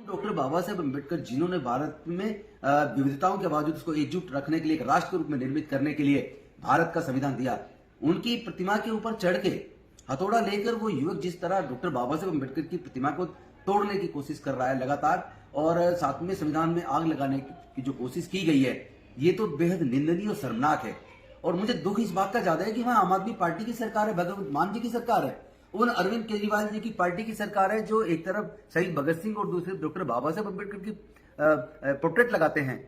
Doctor Baba Saheb Ambedkar जिन्होंने भारत में विविधताओं के बावजूद उसको एकजुट रखने के लिए, एक राष्ट्र के रूप में निर्मित करने के लिए भारत का संविधान दिया, उनकी प्रतिमा के ऊपर चढ़ के हथौड़ा लेकर वो युवक जिस तरह डॉक्टर बाबा साहेब अम्बेडकर की प्रतिमा को तोड़ने की कोशिश कर रहा है लगातार, और साथ में संविधान में आग लगाने की जो कोशिश की गई है, ये तो बेहद निंदनीय और शर्मनाक है। और मुझे दुख इस बात का ज्यादा है कि वहां आम आदमी पार्टी की सरकार है, भगवंत मान जी की सरकार है, उन अरविंद केजरीवाल जी की पार्टी की सरकार है, जो एक तरफ शहीद भगत सिंह और दूसरी डॉक्टर बाबा साहेब अम्बेडकर की पोर्ट्रेट लगाते हैं,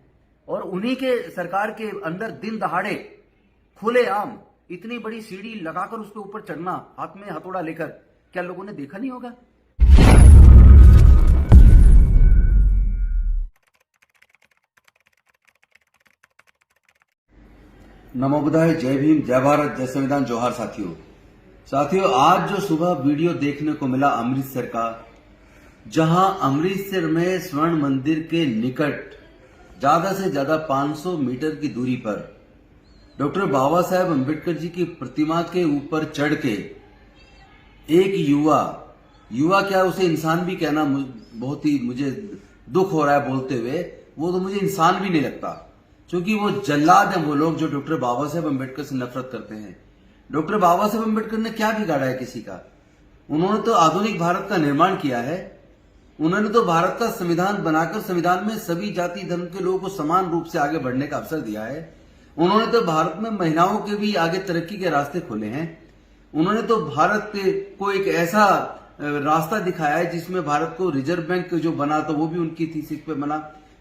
और उन्हीं के सरकार के अंदर दिन दहाड़े खुलेआम इतनी बड़ी सीढ़ी लगाकर उसके ऊपर चढ़ना, हाथ में हथौड़ा लेकर, क्या लोगों ने देखा नहीं होगा? नमो बुद्धाय, जय भीम, जय भारत, जय संविधान, जोहार साथियों, आज जो सुबह वीडियो देखने को मिला अमृतसर का, जहां अमृतसर में स्वर्ण मंदिर के निकट ज्यादा से ज्यादा 500 मीटर की दूरी पर डॉक्टर बाबा साहेब अम्बेडकर जी की प्रतिमा के ऊपर चढ़ के एक युवा क्या उसे इंसान भी कहना बहुत ही मुझे दुख हो रहा है बोलते हुए, वो तो मुझे इंसान भी नहीं लगता, क्योंकि वो जल्लाद है वो लोग जो डॉक्टर बाबा साहेब अम्बेडकर से नफरत करते हैं। डॉक्टर बाबा साहेब अम्बेडकर ने क्या बिगाड़ा है किसी का? उन्होंने तो आधुनिक भारत का निर्माण किया है, उन्होंने तो भारत का संविधान बनाकर संविधान में सभी जाति धर्म के लोगों को समान रूप से आगे बढ़ने का अवसर दिया है। उन्होंने तो भारत में महिलाओं के भी आगे तरक्की के रास्ते खोले हैं। उन्होंने तो भारत को एक ऐसा रास्ता दिखाया है जिसमें भारत को रिजर्व बैंक जो बना तो वो भी उनकी थीसिस पे बना,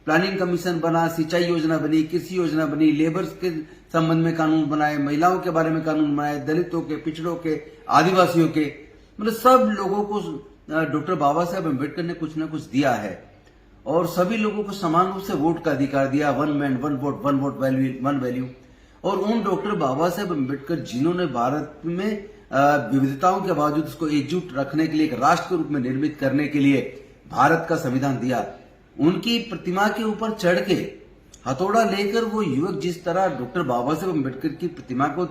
प्लानिंग कमीशन बना, सिंचाई योजना बनी, कृषि योजना बनी, लेबर्स के संबंध में कानून बनाए, महिलाओं के बारे में कानून बनाए, दलितों के, पिछड़ों के, आदिवासियों के, मतलब सब लोगों को डॉक्टर बाबा साहेब अम्बेडकर ने कुछ न कुछ दिया है, और सभी लोगों को समान रूप से वोट का अधिकार दिया, one man one vote, one value. और उन डॉक्टर बाबा साहेब अम्बेडकर जिन्होंने भारत में विविधताओं के बावजूद उसको एकजुट रखने के लिए, एक राष्ट्र के रूप में निर्मित करने के लिए भारत का संविधान दिया, उनकी प्रतिमा के ऊपर चढ़ के हथौड़ा लेकर वो युवक जिस तरह डॉक्टर बाबा साहेब अम्बेडकर की प्रतिमा को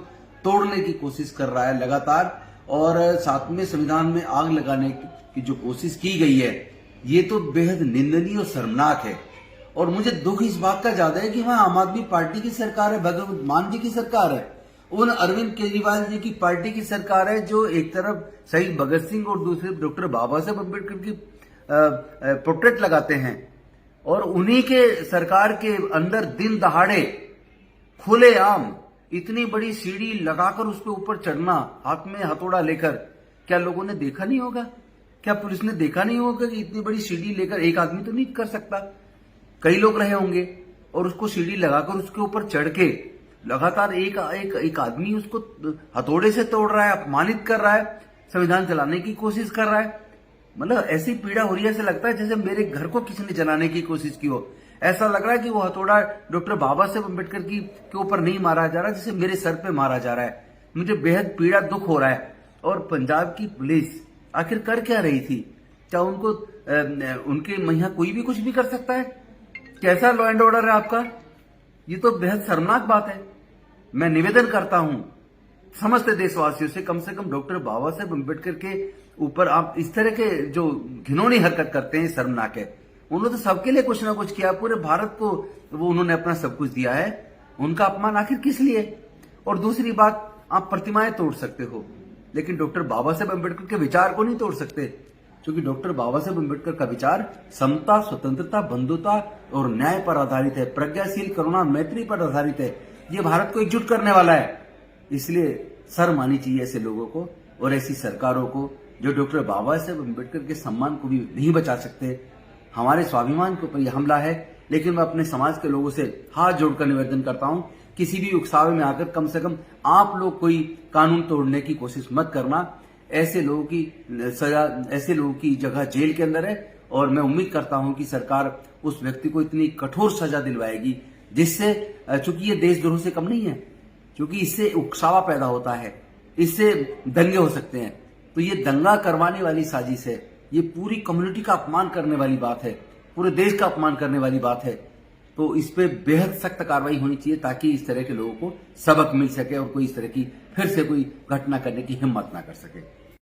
तोड़ने की कोशिश कर रहा है लगातार, और साथ में संविधान में आग लगाने की जो कोशिश की गई है, ये तो बेहद निंदनीय और शर्मनाक है। और मुझे दुख इस बात का ज्यादा है कि वहां आम आदमी पार्टी की सरकार है, भगवंत मान जी की सरकार है, उन अरविंद केजरीवाल जी की पार्टी की सरकार है, जो एक तरफ शहीद भगत सिंह और दूसरी डॉक्टर बाबा साहेब अम्बेडकर की पोर्ट्रेट लगाते हैं, और उन्हीं के सरकार के अंदर दिन दहाड़े खुलेआम इतनी बड़ी सीढ़ी लगाकर उसके ऊपर चढ़ना, हाथ में हथौड़ा लेकर, क्या लोगों ने देखा नहीं होगा? क्या पुलिस ने देखा नहीं होगा कि इतनी बड़ी सीढ़ी लेकर एक आदमी तो नहीं कर सकता, कई लोग रहे होंगे, और उसको सीढ़ी लगाकर उसके ऊपर चढ़ के लगातार एक आदमी उसको हथौड़े से तोड़ रहा है, अपमानित कर रहा है, संविधान चलाने की कोशिश कर रहा है। मतलब ऐसी पीड़ा हो रही है, ऐसा लगता है जैसे मेरे घर को किसी ने जलाने की कोशिश की हो। ऐसा लग रहा है कि वो हथौड़ा डॉक्टर बाबा साहेब अम्बेडकर के ऊपर नहीं मारा जा रहा, जैसे मेरे सर पे मारा जा रहा है। मुझे बेहद पीड़ा, दुख हो रहा है। और पंजाब की पुलिस आखिर कर क्या रही थी? क्या उनको उनके यहाँ कोई भी कुछ भी कर सकता है? कैसा लॉ एंड ऑर्डर है आपका? ये तो बेहद शर्मनाक बात है। मैं निवेदन करता हूं समस्त देशवासियों से कम डॉक्टर बाबा साहेब अम्बेडकर के ऊपर आप इस तरह के जो घिनौनी हरकत करते हैं, शर्मनाक है। उन्होंने तो सबके लिए कुछ ना कुछ किया, पूरे भारत को वो उन्होंने अपना सब कुछ दिया है, उनका अपमान आखिर किस लिए? और दूसरी बात, आप प्रतिमाएं तोड़ सकते हो, लेकिन डॉक्टर बाबा साहेब अम्बेडकर के विचार को नहीं तोड़ सकते, क्योंकि डॉक्टर बाबा साहेब अम्बेडकर का विचार समता, स्वतंत्रता, बंधुता और न्याय पर आधारित है, प्रज्ञाशील, करुणा, मैत्री पर आधारित है। ये भारत को एकजुट करने वाला है। इसलिए शर्म आनी चाहिए ऐसे लोगों को और ऐसी सरकारों को जो डॉक्टर बाबा साहेब अम्बेडकर के सम्मान को भी नहीं बचा सकते। हमारे स्वाभिमान के ऊपर यह हमला है, लेकिन मैं अपने समाज के लोगों से हाथ जोड़कर निवेदन करता हूं, किसी भी उकसावे में आकर कम से कम आप लोग कोई कानून तोड़ने की कोशिश मत करना। ऐसे लोगों की सजा, ऐसे लोगों की जगह जेल के अंदर है, और मैं उम्मीद करता हूं कि सरकार उस व्यक्ति को इतनी कठोर सजा दिलवाएगी जिससे, चूंकि ये देशद्रोह से कम नहीं है, क्योंकि इससे उकसावा पैदा होता है, इससे दंगे हो सकते हैं। तो ये दंगा करवाने वाली साजिश है, ये पूरी कम्युनिटी का अपमान करने वाली बात है, पूरे देश का अपमान करने वाली बात है। तो इस पे बेहद सख्त कार्रवाई होनी चाहिए, ताकि इस तरह के लोगों को सबक मिल सके और कोई इस तरह की फिर से कोई घटना करने की हिम्मत ना कर सके।